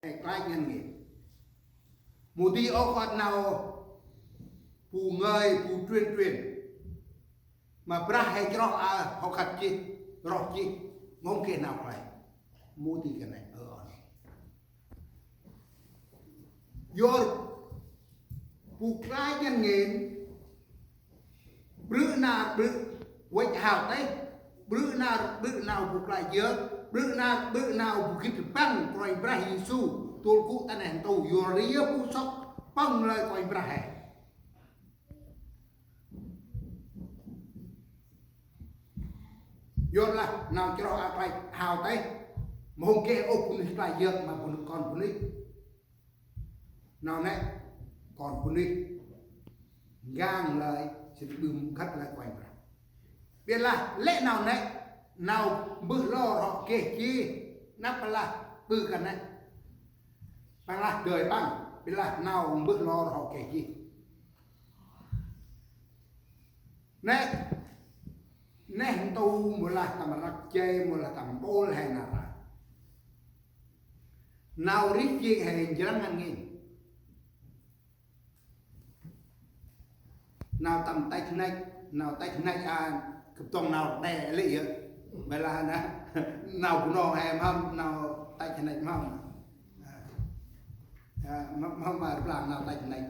cái nhân nghiệp một tí ô con nào phù ngơi phù truyền mà bra hay cho họ khát chi rót chi mong kia nào phải mua tí cái này ở vô phù cái nhân nghiệp bữa nào bữa quay hào đấy bữa nào phù cái dơ bữa nào phù kịp băng rồi bra Giêsu tôi cũng ta này tôi vô ria phù sóc băng lời coi bra hè vô là nào cho họ phải hào tay mong kia ô phụ nữ phải dược mà còn phụ nữ nào nè còn phụ nữ gang lời sẽ bùm khắt lại quanh ra biết là lẽ nào nè nào bự lo họ kê chi nắp là bự gần này bằng là đời bằng biết là nào bự lo họ kê chi nè nè tu một là tầm rắc chê một là tầm bố hay nào rít chi hay chẳng ăn nghìn nào tầm tay này cực tông nào đè lị vậy là nào cũng nó hèm không nào tay này không không mà làm nào tay này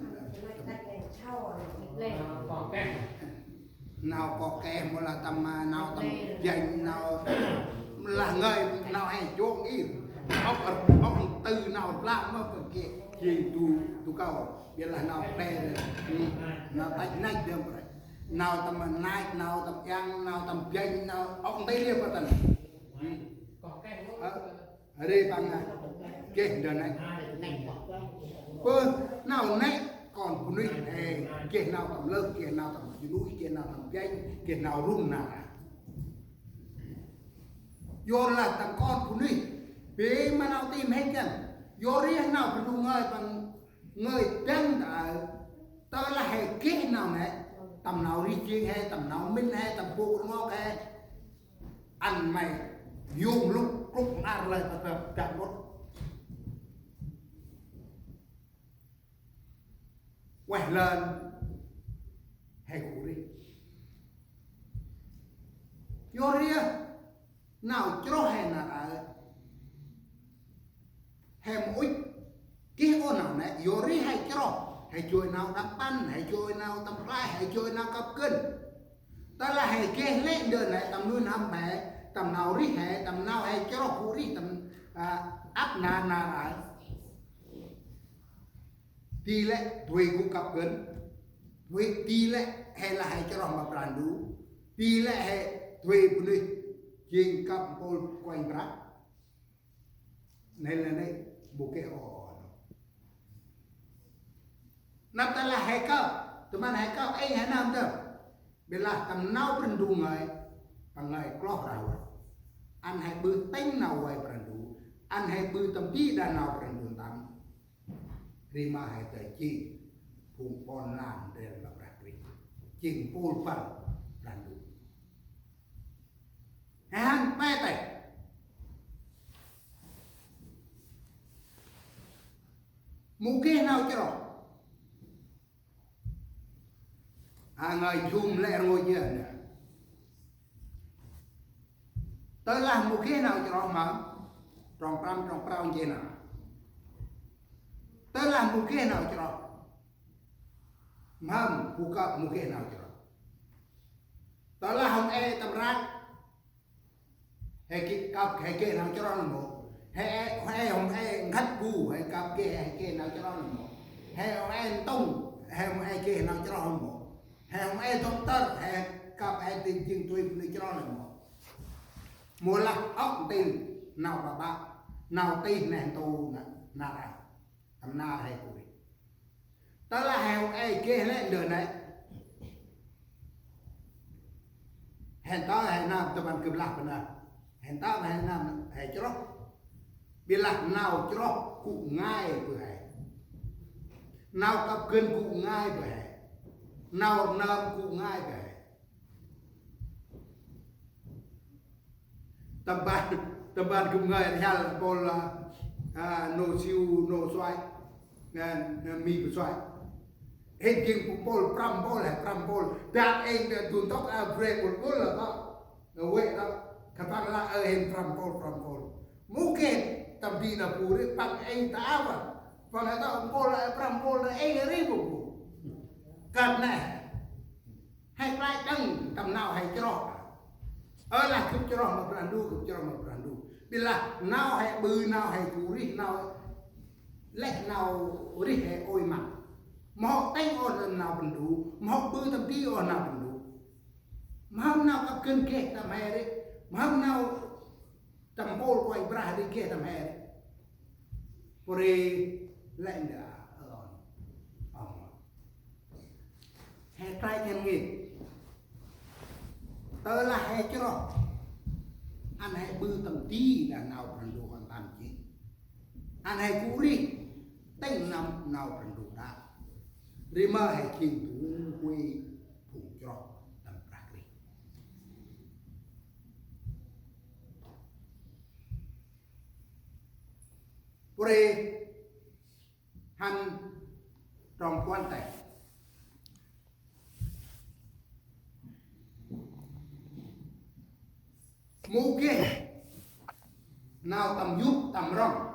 nào có kèm một là tầm nào tầm dành nào là người nào hay chỗ ý ông từ nào làm mà phần kia gì tu cao biết là nào đè nào tay này được rồi nào tầm nai nào tầm giang nào tầm dành nào ông thấy liêu tầm ở đây bằng kia giờ này nào này còn phụ nữ kia nào tầm lớp kia nào tầm núi kia nào tầm dành kia nào rung nào vô là tầm con phụ nữ vì mà nào tìm hết chân vô riêng nào phải đủ người bằng người chân đã tớ là hệ kia nào này tầm nào đi chiên hay tầm nào minh hay tầm phụ ngó hay ăn mày dùng lúc ăn lại tập chạm một quay lên hay cũ đi vô riêng nào cho hay là hay mỗi cái ô nào này vô riêng hay cho hay chơi nào đắp bắn hay chơi nào tầm lai hay chơi nào cặp cân ta là hay kê lên đơn này tầm nuôi năm mẹ tầm nào rí hệ tầm nào hay cho phụ rí tầm áp nà lại tỷ lệ tuổi của cặp cân với tỷ lệ hay là hay cho mà brand đủ tỷ lệ hay tuổi phụ nữ trên cặp bol quanh bát này là đây bộ cái ổ nằm ta là hay cao tụi mình hay cao anh hay nam đâu bây là tầm nào bên đủ người bằng người clock nào anh hay bư tính nào vậy bên đủ anh hay bư tầm tí đàn nào bên đủ tầm thì mà hay tới chi phùng con làm để là bạc đi chỉnh phun phần đàn đủ hắn bé tay mũ kia nào chứ rồi người zoom lên ngồi dưới này tới làm một khi nào cho mà trong prang gì nào tới làm một khi nào cho mà phụ cấp một khi nào cho tới là không ai tầm ra hay cái cấp hay cái nào cho nó một hay không ai ngắt cù hay cấp cái nào cho nó một hay không ai tung hay không ai cái nào cho nó một hay không ai thông tơ hay cặp ai tình chừng tuổi phụ nữ cho nó là một là ốc tình nào bà bác nào tin này tu nào này tầm na hay tuổi đó là hay không ai kia lên đường này hèn đó hay nam tụi bạn kịp lạc nào hèn đó hay nam hay cho nó biết là nào cho nó cũng ngay vừa hay nào cặp cân cũng ngay vừa hay nào cũng ngay về tầm bàn cùng người theo là bol nô siêu nô xoay mì bự xoay hết chừng cũng bol pram bol đã anh tuần tóc break một bol là đó vậy đó các bạn là em pram bol mungkin tầm đi là phù đấy bằng anh ta mà và người ta bol là pram bol là anh ấy bù cần này hay lại đăng tầm nào hay cho là cũng cho mà brandu bila nào hay bự nào hay cú ri nào lẽ nào ri hay ôi mặt mau tay on nào brandu mau bự tầm đi on nào brandu mau nào các cơn kẹt tầm hè đấy mau nào tầm bol quay bra đi kẹt tầm hè đấy por lẽ đã hay trai chân nghỉ tớ là hay chứ rồi anh hay bư tầm tí là nào phần đồ hoàn toàn chứ anh hay cú đi tên năm nào phần đồ đã đi mà hay kinh thủ quy thủ cho tầm bạc đi por hắn trong quan tài mungkin nào tầm giúp tầm rong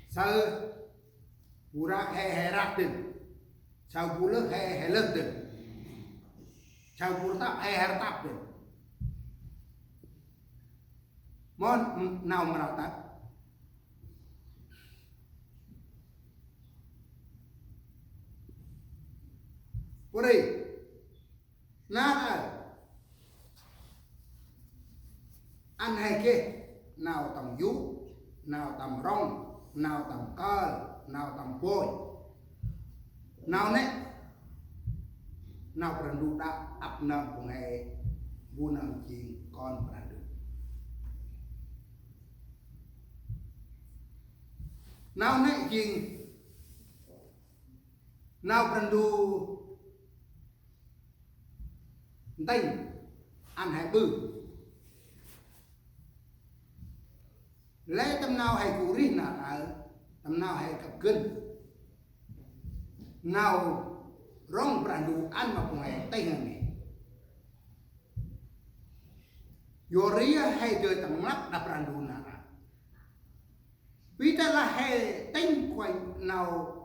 sao pura he rak din sao pura he lek din sao pura tap he tap din mon nào mà nào tap pura nada ăn hay kia nào tầm giúp nào tầm rong nào tầm cơ nào tầm bôi nào nè nào brandu đã ấp nằm cùng hệ bu nằm chiên con brandu nào nè chiên nào brandu tinh ăn hay bự lấy tầm nào hay cú ri nào ở tầm nào hay cặp cân nào rong brandu ăn mà cùng hay tinh này yoria hay chơi tầm ngắt đập brandu nào vì ta là hay tinh quanh nào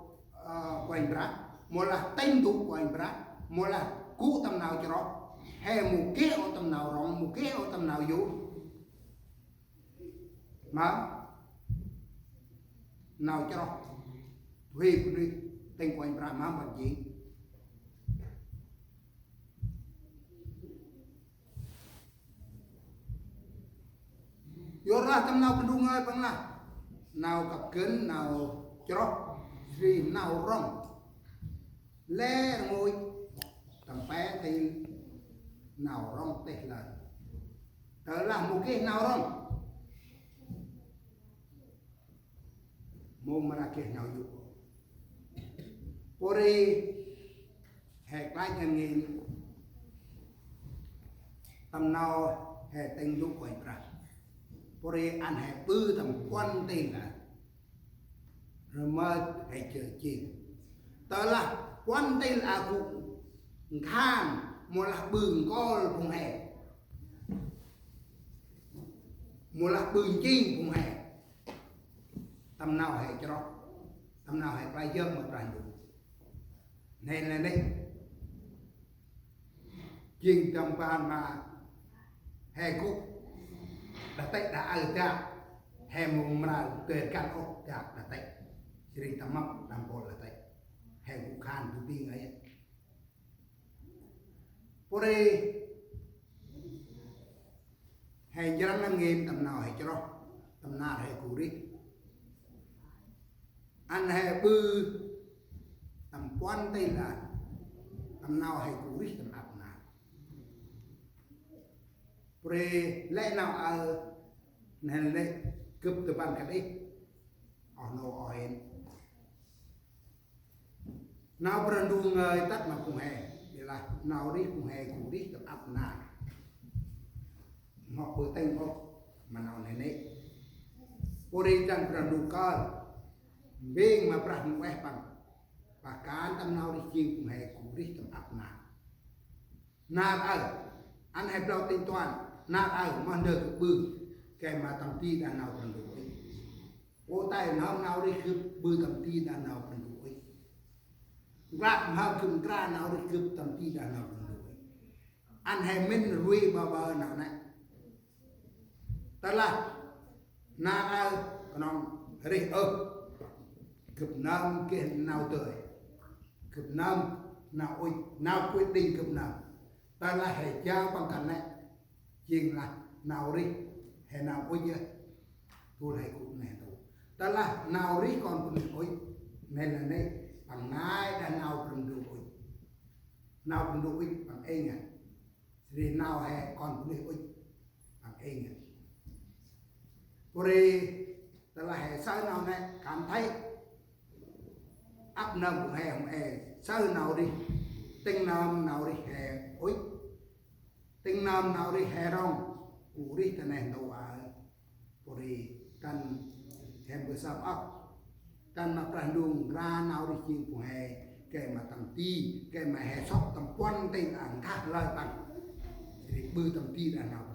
quanh bra một là tinh tụ quanh bra một là cú tầm nào cho nó hay một kế ở tầm nào rong một kế ở tầm nào vô mà nào cho nó thuê đi tên quanh ra má bằng gì vô ra tầm nào cần đúng ơi bằng là nào cặp kính nào cho nó gì nào rong lẽ ngồi tầm bé thì nào rong tệ là tớ làm một cái nào rong mồm mà kể nào dụ pori hẹt lại nhân nghìn tầm nào hẹt tên dụ quay ra pori ăn hẹt bư tầm quan tên là rồi mơ hẹt chờ chìm tớ là quan tên là cụ khan một là bừng co cùng hè một là bừng chim cùng hè tầm nào hè cho nó tầm nào hè phải dơ một rành đủ nên là đây chim tầm bàn mà hè cúc đã tệ đã ở ra hè mùng mà tệ căn ốc đã tệ chỉ tầm mập làm bộ là tệ hè cúc khan tụ tiên ấy pore hay jalan nang game tầm nào hay cho nó tầm nào hay cú đi ăn hay bư tầm quan tây là tầm nào hay cú đi tầm áp nào pore lẽ nào ở nên đây cướp từ ban cái đi ở nô ở hen nào brandu người tắt mà cùng hè là nào đi cùng hè cùng đi tập áp nào ngọc bự tên ốc mà nào này nấy bори dan pranduka beng ma prah weh pang pakan tam nào đi chiên cùng hè cùng đi tầm áp na ở anh hay bao tên toàn na ở mà được bự cái mà tầm ti đàn nào còn đủ ô tay nào đi cứ bự tầm ti đàn nào còn đủ rap mà cứ ra nào đi cứ tầm ti đàn nào còn đủ anh hay mình ruồi bờ nào này ta là na ở còn rì cụp nam kia nào tới cụp nam nào ôi nào quyết định cụp nam ta là hệ cha bằng cảnh này chuyện là nào đi hệ nào ôi nhá tôi lại cũng này tôi ta là nào đi còn cũng ôi nên là này bằng ngay đã nào cũng được ôi nào cũng được ôi bằng anh à thì nào hệ còn cũng được ôi bằng anh à rồi ta là hệ sao nào này cảm thấy áp nằm của hè không hè sao nào đi tinh nam nào đi hè ôi tinh nam nào đi hè rong ủ đi ta này đâu à rồi tan hem bữa sau ốc tan mà prang đung ra nào đi chiên của hè cái mà tầm ti cái mà hè sóc tầm quan tinh ảnh khác lời bằng thì bư tầm ti là nào